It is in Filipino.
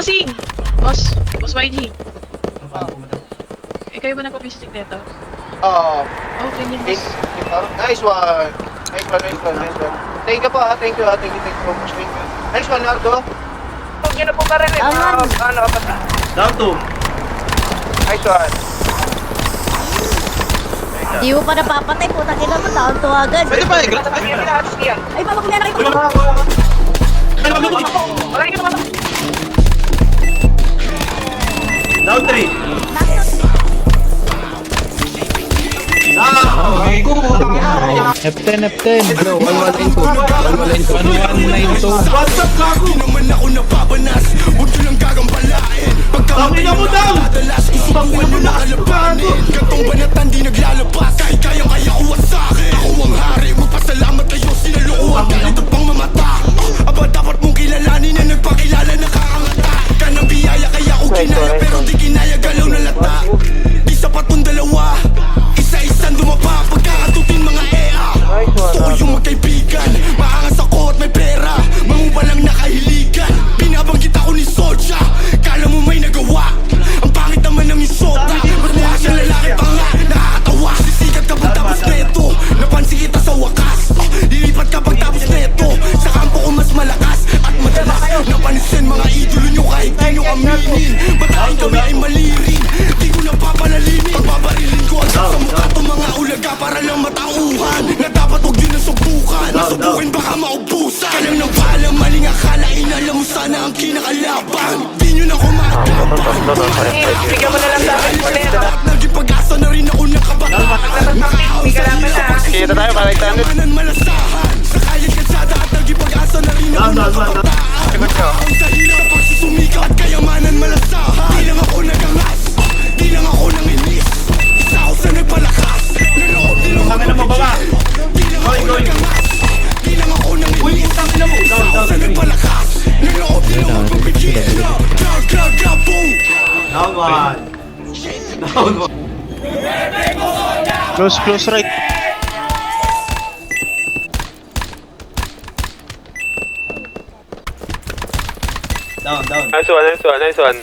Bossing! Boss YG. Kayo ba nagpa-pistic nito? Oo. Okay, yun boss. Nice one. Nice one. Thank you po ha. Thank you so much. Nice one, Nardo. Huwag nyo na po karel eh. Ano kapatid? Down to. Nice one. Di mo pa napapatay, puta kina mo, taon to agad. Pwede pa eh. Ay, mama ko na nakita ko. Down 3. F10, bro, 1192. WhatsApp gago. Di naman ako napapanas, huwag nyo lang gagambalain. Tangin na mo daw. Tangin na mo na gago. Gantong banatan di naglalabas, kahit kaya ko sa'kin. Ako ang hari, magpasalamat kayo, sinalukuhan kahit ang pang mamata. Aba dapat mong kilalanin na nagpakilala nakakangata. Kanang biyaya kaya ko kinaya, pero di kinaya galaw na lata. Di sapat tong dalawa, isa-isang dumapa, pagkakatutin mga EA. Gusto ko yung magkaibigan, maangas ako at may pera, mangubalang nakahiligan. Binabanggit ako ni Soja, kala mo may nagawa. Ang pangit naman ng isota, mas mukha siyang lalaki pa nga, nakakatawa. Sisikat ka pagtapos neto, napansin kita sa wakas. Lilipat ka pagtapos neto, sa kampo ko mas malakas at madalas. Napansin mga idolo nyo kahit di nyo aminin. Batahin kami ay malirin, di ko napapalalinin. Pagbabarilin ko agad sa mukha to mga ulaga para lang matauhan. Na dapat huwag din nasubukan, nasubukin baka maubusan. Kalang nang paalam, maling akala, inalam mo sana ang kinakalaban. Di nyo na kumatapang, Bigyan mo na lang sa akin, Polera. at naging pag-asa na rin ako nakabataan. Kita tayo, balik tayo. Malasahan sa kayang kalsada at naging pag-asa na rin ako nakabataan. Ang sa hirap sa pagsusumika at kayamanan malasahan. Di lang ako nagangas, di lang ako nanginis. Isa ako sa nagpalakas, naloob din ako mapigil. Di lang ako nagangas, di lang ako nanginis. Isa ako sa nagpalakas, naloob din ako mapigil. Grab, boom. Down 1. Down 1. Close right. Down. Nice one.